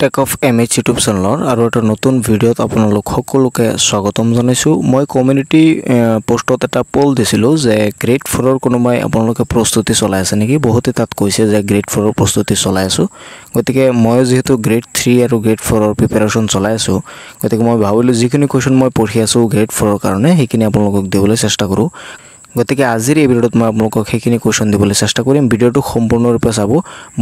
Take off MH YouTube চেনেলৰ আৰু এটা নতুন ভিডিঅ'ত আপোনালোক সকলোকে স্বাগতম জনাইছোঁ। মই কমিউনিটি পোষ্টত এটা পোল দিছিলোঁ যে গ্ৰেড 4ৰ কোনোবাই আপোনালোকে প্ৰস্তুতি চলাই আছে নেকি। বহুতে তাত কৈছে যে গ্ৰেড 4ৰ প্ৰস্তুতি চলাই আছোঁ। গতিকে মই যেহেতু গ্ৰেড 3 আৰু গ্ৰেড 4ৰ প্ৰিপাৰেশ্যন চলাই আছোঁ, গতিকে মই ভাবিলোঁ যিখিনি কুৱেশ্যন মই পঢ়ি আছোঁ গ্ৰেড 4ৰ কাৰণে সেইখিনি আপোনালোকক দিবলৈ চেষ্টা কৰোঁ। গতিকে আজিৰ এই ভিডিঅ'ত মই আপোনালোকক সেইখিনি কুৱেশ্যন দিবলৈ চেষ্টা কৰিম। ভিডিঅ'টো সম্পূৰ্ণৰূপে চাব।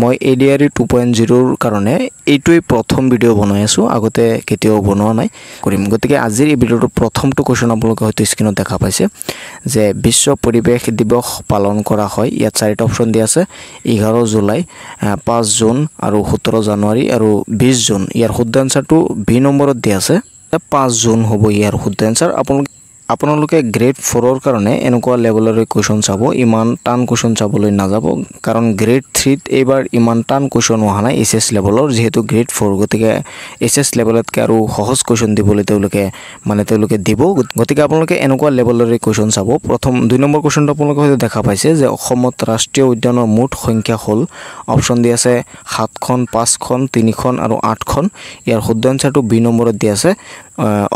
মই ADRE 2.0ৰ কাৰণে এইটোৱেই প্ৰথম ভিডিঅ' বনাই আছোঁ, আগতে কেতিয়াও বনোৱা নাই কৰিম। গতিকে আজিৰ এই ভিডিঅ'টোৰ প্ৰথমটো কুৱেশ্যন আপোনালোকে হয়তো স্ক্ৰীনত দেখা পাইছে যে বিশ্ব পৰিৱেশ দিৱস পালন কৰা হয়। ইয়াত 4টা অপশ্যন দিয়া আছে: 11 জুলাই, 5 জুন আৰু 17 জানুৱাৰী আৰু 20 জুন। ইয়াৰ শুদ্ধ এনচাৰটো বি নম্বৰত দিয়া আছে। 5 জুন হ'ব ইয়াৰ শুদ্ধ এনচাৰ। আপোনালোকে গ্ৰেড 4ৰ কাৰণে এনেকুৱা লেভেলৰ কুৱেশ্যন চাব, ইমান টান কুৱেশ্যন চাবলৈ নাযাব, কাৰণ গ্ৰেড 3ত এইবাৰ ইমান টান কুৱেশ্যন অহা নাই HS লেভেলৰ, যিহেতু গ্ৰেড 4। গতিকে HS লেভেলতকৈ আৰু সহজ কুৱেশ্যন দিবলৈ তেওঁলোকে দিব। গতিকে আপোনালোকে এনেকুৱা লেভেলৰ কুৱেশ্যন চাব। প্ৰথম 2 নম্বৰ কুৱেশ্যনটো আপোনালোকে হয়তো দেখা পাইছে যে অসমত ৰাষ্ট্ৰীয় উদ্যানৰ মুঠ সংখ্যা হ'ল, অপশ্যন দিয়া আছে 7খন, 5খন, 3খন আৰু 8খন। ইয়াৰ শুদ্ধ এনচাৰটো বি নম্বৰত দিয়া আছে,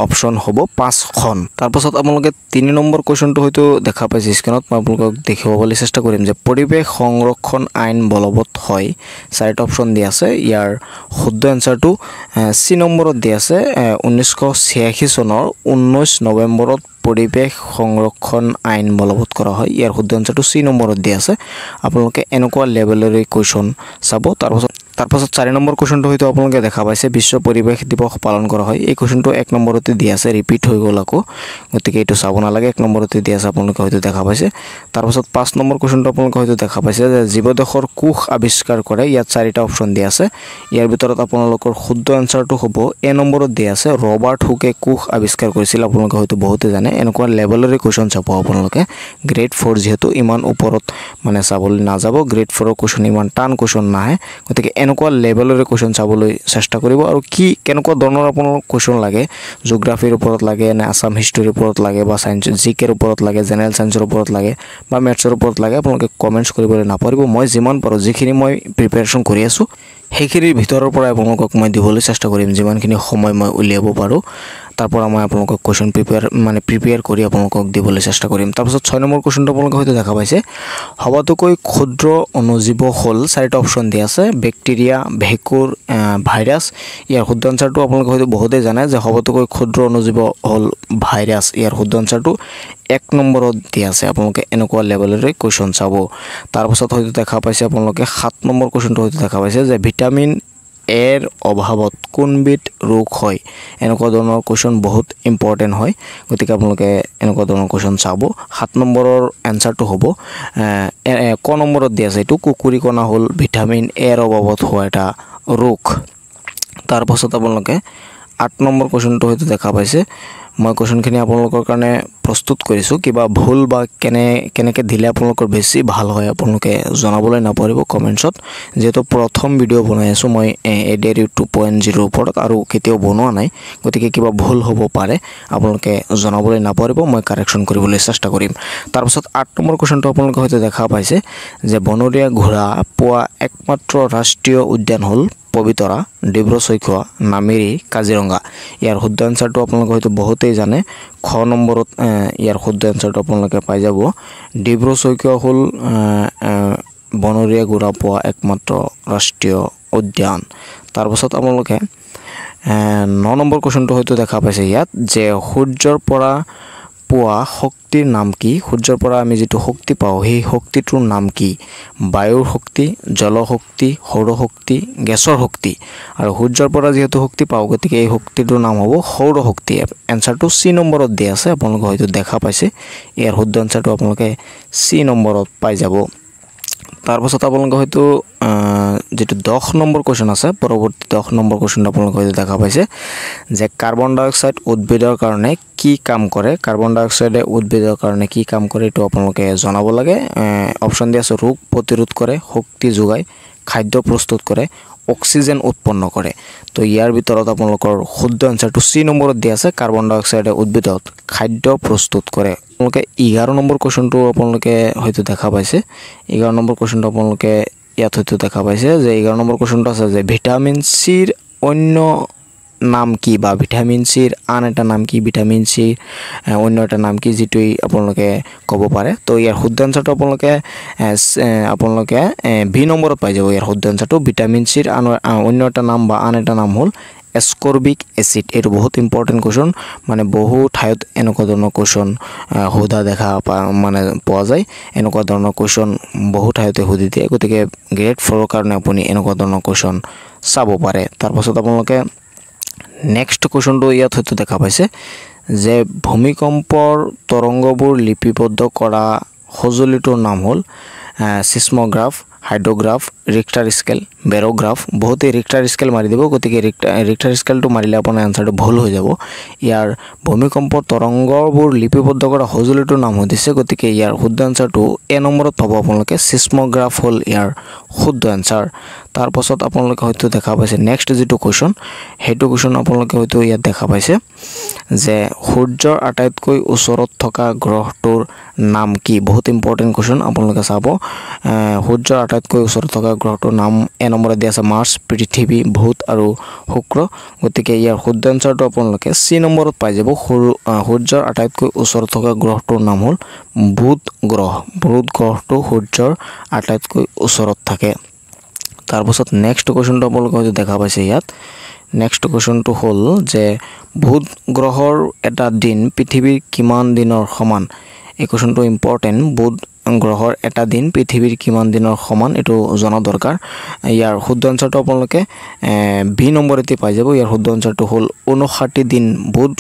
অপশ্যন হ'ব 5খন। তাৰপাছত আপোনালোকে 3 নম্বৰ কুৱেশ্যনটো হয়তো দেখা পাইছে স্ক্ৰীনত, মই আপোনালোকক দেখুৱাবলৈ চেষ্টা কৰিম যে পৰিৱেশ সংৰক্ষণ আইন বলবৎ হয়। 4টা অপশ্যন দিয়া আছে। ইয়াৰ শুদ্ধ এনচাৰটো চি নম্বৰত দিয়া আছে। 1986 চনৰ 19 নৱেম্বৰত পৰিৱেশ সংৰক্ষণ আইন বলবৎ কৰা হয়। ইয়াৰ শুদ্ধ এনচাৰটো চি নম্বৰত দিয়া আছে। আপোনালোকে এনেকুৱা লেভেলৰ কুৱেশ্যন চাব। তাৰপাছত 4 নম্বৰ কুৱেশ্যনটো হয়তো আপোনালোকে দেখা পাইছে বিশ্ব পৰিৱেশ দিৱস পালন কৰা হয়। এই কুৱেশ্যনটো 1 নম্বৰতে দিয়া আছে, ৰিপিট হৈ গ'ল আকৌ, গতিকে এইটো চাব নালাগে। 1 নম্বৰতে দিয়া আছে, আপোনালোকে হয়তো দেখা পাইছে। তাৰপাছত 5 নম্বৰ কুৱেশ্যনটো আপোনালোকে হয়তো দেখা পাইছে যে জীৱদেশৰ কোষ আৱিষ্কাৰ কৰে। ইয়াত 4টা অপশ্যন দিয়া আছে। ইয়াৰ ভিতৰত আপোনালোকৰ শুদ্ধ এনচাৰটো হ'ব এ নম্বৰত দিয়া আছে, ৰবাৰ্ট হুকে কোষ আৱিষ্কাৰ কৰিছিল। আপোনালোকে হয়তো বহুতে জানে। এনেকুৱা লেভেলৰে কুৱেশ্যন চাব আপোনালোকে। গ্ৰেড 4 যিহেতু ইমান ওপৰত চাবলৈ নাযাব, গ্ৰেড 4ৰ কুৱেশ্যন ইমান টান কুৱেশ্যন নাহে, গতিকে এনেকুৱা লেভেলৰে কুৱেশ্যন চাবলৈ চেষ্টা কৰিব। আৰু কেনেকুৱা ধৰণৰ আপোনালোক কুৱেশ্যন লাগে, জিঅ'গ্ৰাফিৰ ওপৰত লাগে নে আছাম হিষ্ট্ৰীৰ ওপৰত লাগে বা ছায়েন্স জিকেৰ ওপৰত লাগে, জেনেৰেল ছায়েন্সৰ ওপৰত লাগে বা মেথছৰ ওপৰত লাগে, আপোনালোকে কমেণ্টছ কৰিবলৈ নাপাহৰিব। মই যিমান পাৰোঁ, যিখিনি মই প্ৰিপেৰেশ্যন কৰি আছোঁ সেইখিনিৰ ভিতৰৰ পৰা আপোনালোকক মই দিবলৈ চেষ্টা কৰিম, যিমানখিনি সময় মই উলিয়াব পাৰোঁ। তাৰপৰা মই আপোনালোকক কুৱেশ্যন প্ৰিপেয়াৰ কৰি আপোনালোকক দিবলৈ চেষ্টা কৰিম। তাৰপাছত 6 নম্বৰ কুৱেশ্যনটো আপোনালোকে হয়তো দেখা পাইছে, সবাতোকৈ ক্ষুদ্ৰ অণুজীৱ হ'ল, 4টা অপশ্যন দিয়া আছে, বেক্টেৰিয়া, ভেঁকুৰ, ভাইৰাছ। ইয়াৰ শুদ্ধ এনচাৰটো আপোনালোকে হয়তো বহুতেই জানে যে সবাতোকৈ ক্ষুদ্ৰ অণুজীৱ হ'ল ভাইৰাছ। ইয়াৰ শুদ্ধ এনচাৰটো 1 নম্বৰত দিয়া আছে। আপোনালোকে এনেকুৱা লেভেলৰে কুৱেশ্যন চাব। তাৰপাছত হয়তো দেখা পাইছে আপোনালোকে 7 নম্বৰ কুৱেশ্যনটো হয়তো দেখা পাইছে যে ভিটামিন এৰ অভাৱত কোনবিধ ৰোগ হয়। এনেকুৱা ধৰণৰ কুৱেশ্যন বহুত ইম্পৰ্টেণ্ট হয়, গতিকে আপোনালোকে এনেকুৱা ধৰণৰ কুৱেশ্যন চাব। 7 নম্বৰৰ এনচাৰটো হ'ব ক নম্বৰত দিয়া আছে, এইটো কুকুৰিকণা হ'ল ভিটামিন এৰ অভাৱত হোৱা এটা ৰোগ। তাৰপাছত আপোনালোকে 8 নম্বৰ কুৱেশ্যনটো হয়তো দেখা পাইছে। মই কুৱেশ্যনখিনি আপোনালোকৰ কাৰণে প্ৰস্তুত কৰিছোঁ, কিবা ভুল বা কেনেকৈ দিলে আপোনালোকৰ বেছি ভাল হয় আপোনালোকে জনাবলৈ নাপাহৰিব কমেণ্টছত। যিহেতু প্ৰথম ভিডিঅ' বনাই আছোঁ মই ADRE 2.0ৰ ওপৰত, আৰু কেতিয়াও বনোৱা নাই, গতিকে কিবা ভুল হ'ব পাৰে, আপোনালোকে জনাবলৈ নাপাহৰিব, মই কাৰেকশ্যন কৰিবলৈ চেষ্টা কৰিম। তাৰপাছত 8 নম্বৰ কুৱেশ্যনটো আপোনালোকে হয়তো দেখা পাইছে যে বনৰীয়া ঘোঁৰা পোৱা একমাত্ৰ ৰাষ্ট্ৰীয় উদ্যান হ'ল পবিতৰা, ডিব্ৰু-চৈখোৱা, নামেৰি, কাজিৰঙা। ইয়াৰ শুদ্ধ এনচাৰটো আপোনালোকে হয়তো বহুতেই জানে। খ নম্বৰত ইয়াৰ শুদ্ধ এনচাৰটো আপোনালোকে পাই যাব। ডিব্ৰু-চৈখোৱা হ'ল বনৰীয়া ঘোঁৰা পোৱা একমাত্ৰ ৰাষ্ট্ৰীয় উদ্যান। তাৰপাছত আপোনালোকে 9 নম্বৰ কুৱেশ্যনটো হয়তো দেখা পাইছে ইয়াত যে সূৰ্যৰ পৰা পোৱা শক্তিৰ নাম কি। সূৰ্যৰ পৰা আমি যিটো শক্তি পাওঁ সেই শক্তিটোৰ নাম কি? বায়ুৰ শক্তি, জলশক্তি, সৌৰশক্তি, গেছৰ শক্তি। আৰু সূৰ্যৰ পৰা যিহেতু শক্তি পাওঁ, গতিকে এই শক্তিটোৰ নাম হ'ব সৌৰশক্তি। এনচাৰটো চি নম্বৰত দিয়া আছে, আপোনালোকে হয়তো দেখা পাইছে। ইয়াৰ শুদ্ধ এনচাৰটো আপোনালোকে চি নম্বৰত পাই যাব। তাৰপাছত আপোনালোকে হয়তো যিটো 10 নম্বৰ কুৱেশ্যন আছে, পৰৱৰ্তী 10 নম্বৰ কুৱেশ্যনটো আপোনালোকে হয়তো দেখা পাইছে যে কাৰ্বন ডাই অক্সাইড উদ্ভিদৰ কাৰণে কি কাম কৰে। কাৰ্বন ডাই অক্সাইডে উদ্ভিদৰ কাৰণে কি কাম কৰে এইটো আপোনালোকে জনাব লাগে। অপশ্যন দিয়া আছে ৰোগ প্ৰতিৰোধ কৰে, শক্তি যোগায়, খাদ্য প্ৰস্তুত কৰে, অক্সিজেন উৎপন্ন কৰে। তো ইয়াৰ ভিতৰত আপোনালোকৰ শুদ্ধ এনচাৰটো চি নম্বৰত দিয়া আছে, কাৰ্বন ডাই অক্সাইডে উদ্ভিদত খাদ্য প্ৰস্তুত কৰে। আপোনালোকে 11 নম্বৰ কুৱেশ্যনটো আপোনালোকে হয়তো দেখা পাইছে। 11 নম্বৰ কুৱেশ্যনটো আপোনালোকে ইয়াত হয়তো দেখা পাইছে যে 11 নম্বৰ কুৱেশ্যনটো আছে যে ভিটামিন চিৰ অন্য নাম কি বা ভিটামিন চিৰ আন এটা নাম কি ভিটামিন চিৰ অন্য এটা নাম কি যেটো আপোনালোকে ক'ব পাৰে তো ইয়াৰ শুদ্ধ আনসাৰটো আপোনালোকে বি নম্বৰত পাই যাব ইয়াৰ শুদ্ধ আনসাৰটো ভিটামিন চিৰ অন্য এটা নাম বা আন এটা নাম হ'ল এসকৰ্বিক এসিড এটো বহুত ইম্পৰ্টেন্ট কোৱেশ্চন মানে বহু ঠাইত এনেকুৱা ধৰণৰ কোৱেশ্চন হোদা দেখা মানে পোৱা যায় এনেকুৱা ধৰণৰ কোৱেশ্চন বহু ঠাইতে হোদি দিয়ে গতিকে গ্ৰেড 4 ৰ কাৰণে আপুনি এনেকুৱা ধৰণৰ কোৱেশ্চন চাব পাৰে তাৰ পাছত আপোনালোকে নেক্সট কোৱেশ্চনটো ইয়াত হয়তো দেখা পাইছে যে ভূমিকম্পৰ তৰংগবোৰ লিপিবদ্ধ কৰা সঁজুলিটোৰ নাম হ'ল সিসমোগ্ৰাফ হাইড্ৰোগ্ৰাফ ৰিক্টাৰ স্কেল বেৰোগ্ৰাফ বহুতে ৰিক্টাৰ স্কেল মাৰি দিব গতিকে ৰিক্টাৰ স্কেলটো মাৰিলে আপোনাৰ আনসাৰটো ভুল হৈ যাব ইয়াৰ ভূমিকম্পৰ তৰংগবোৰ লিপিবদ্ধ কৰা সঁজুলিটোৰ নাম হৈছে গতিকে ইয়াৰ শুদ্ধ আনসাৰটো এ নম্বৰত পাব আপোনালোকে সিসমোগ্ৰাফ হ'ল ইয়াৰ শুদ্ধ আনসাৰ তাৰ পাছত আপোনালোকে হয়তো দেখা পাইছে নেক্সট যেটো কোৱেশ্চন হেতু কোৱেশ্চন আপোনালোকে হয়তো ইয়াত দেখা পাইছে যে সূৰ্যৰ আটাইতকৈ ওচৰত থকা গ্ৰহটোৰ নাম কি বহুত ইম্পৰ্টেন্ট কোৱেশ্চন আপোনালোকে চাব সূৰ্যৰ আটাইতকৈ ওচৰত থকা গ্ৰহটোৰ নাম এ নম্বৰত দিয়া আছে মাৰ্চ পৃথিৱী বুধ আৰু শুক্ৰ গতিকে ইয়াৰ শুদ্ধ আনসাৰটো আপোনালোকে সি নম্বৰত পাই যাব সূৰ্যৰ আটাইতকৈ ওচৰত থকা গ্ৰহটোৰ নাম হ'ল বুধ গ্ৰহটো সূৰ্যৰ আটাইতকৈ ওচৰত থাকে তাৰ পাছত নেক্সট কোৱেশ্চনটো আপোনালোকে দেখা পাইছে ইয়াত নেক্সট কোৱেশ্চনটো হ'ল যে বুধ গ্ৰহৰ এটা দিন পৃথিৱীৰ কিমান দিনৰ সমান এই কোৱেশ্চনটো ইম্পৰ্টেন্ট বুধ গ্ৰহৰ এটা দিন পৃথিৱীৰ কিমান দিনৰ সমান এটো জনা দৰকাৰ ইয়াৰ শুদ্ধ আনসাৰটো আপোনালোকে বি নম্বৰতে পাই যাব ইয়াৰ শুদ্ধ আনসাৰটো হ'ল 59 দিন বুধ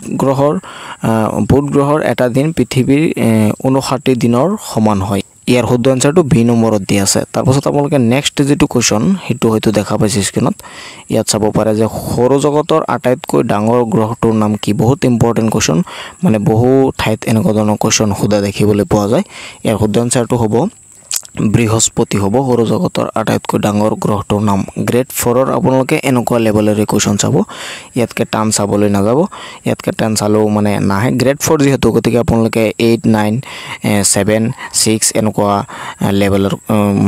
গ্ৰহৰ এটা দিন পৃথিৱীৰ 59 দিনৰ সমান হয় ইয়াৰ শুদ্ধ আনসাৰটো বি নম্বৰত দি আছে তাৰ পাছত আপোনালোকে নেক্সট যেটো কোৱেশ্চন হেতু হয়তো দেখা পাইছে স্ক্ৰিনত ইয়াত চাব পাৰে যে সৌৰজগতৰ আটাইতকৈ ডাঙৰ গ্ৰহটোৰ নাম কি বহুত ইম্পৰ্টেন্ট কোৱেশ্চন মানে বহু ঠাইত এনেকুৱা ধৰণৰ কোৱেশ্চন হোদা দেখিবলৈ পোৱা যায় ইয়াৰ শুদ্ধ আনসাৰটো হ'ব বৃহস্পতি হ'ব সৌৰজগতৰ আটাইতকৈ ডাঙৰ গ্ৰহটোৰ নাম গ্ৰেড 4 ৰ আপোনালোকে এনেকুৱা লেভেলৰে কোৱেশ্চন চাব ইয়াতকে টান চাবলৈ নাযাব ইয়াতকে টান চালেও মানে নাহে গ্ৰেড 4 যেহেতু গতিকে আপোনালোকে 8 9 7 6 এনেকুৱা লেভেলৰ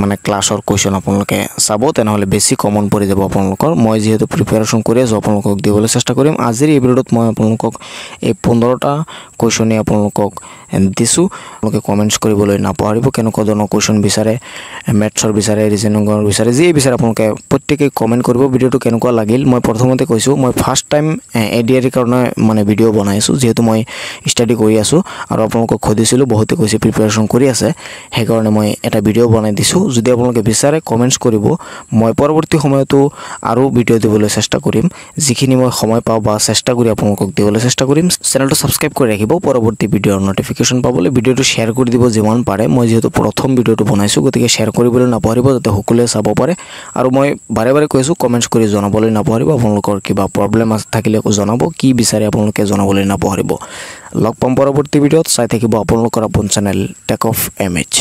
মানে ক্লাছৰ কোৱেশ্চন আপোনালোকে চাব তেনেহলে বেছি কমন পৰি যাব আপোনালোকৰ মই যেহেতু প্ৰিপাৰেচন কৰি আছো আপোনালোকক দিবলৈ চেষ্টা কৰিম আজিৰ এই ভিডিঅ'ত মই আপোনালোকক এই 15টা কোৱেশ্চনে আপোনালোকক দিছো আপোনালোকে কমেন্টছ কৰিবলৈ নাপাহৰিব কেনেকুৱা ধৰণৰ কোৱেশ্চন বিচাৰে মেথছৰ বিচাৰে ৰিজনিংৰ বিচাৰে যি বিচাৰে আপোনালোকে প্ৰত্যেককে কমেন্ট কৰিব ভিডিঅ'টো কেনেকুৱা লাগিল মই প্ৰথমতে কৈছো মই ফাৰ্স্ট টাইম এডিআৰ কাৰণে মানে ভিডিঅ' বনাইছো যেহেতু মই ষ্টাডি কৰি আছো আৰু আপোনালোকক খুদিছিলো বহুতে কৈছে প্ৰিপাৰেচন কৰি আছে সেই কাৰণে মই এটা ভিডিঅ' বনাই দিছো যদি আপোনালোকে বিচাৰে কমেন্টছ কৰিব মই পৰৱৰ্তী সময়তো আৰু ভিডিঅ' দিবলৈ চেষ্টা কৰিম যিখিনি মই সময় পাও বা চেষ্টা কৰি আপোনালোকক দিবলৈ চেষ্টা কৰিম চেনেলটো সাবস্ক্ৰাইব কৰি ৰাখিব পৰৱৰ্তী ভিডিঅ'ৰ নটিফিকেশন পাবলৈ ভিডিঅ'টো শেয়াৰ কৰি দিব যিমান পাৰে মই যেহেতু প্ৰথম ভিডিঅ'টো বনাইছো গতিকে শেয়াৰ কৰিবলৈ নাপাহৰিব যাতে সকলোৱে চাব পাৰে আৰু মই বাৰে বাৰে কৈছো কমেন্টছ কৰি জনাবলৈ নাপাহৰিব আপোনালোকৰ কিবা প্ৰবলেম আছে থাকিলে জনাব কি বিচাৰে আপোনালোকে জনাবলৈ নাপাহৰিব লগ পাম পৰৱৰ্তী ভিডিঅ'ত চাই থাকিব আপোনালোকৰ আপোন চেনেল টেক অফ এমএচ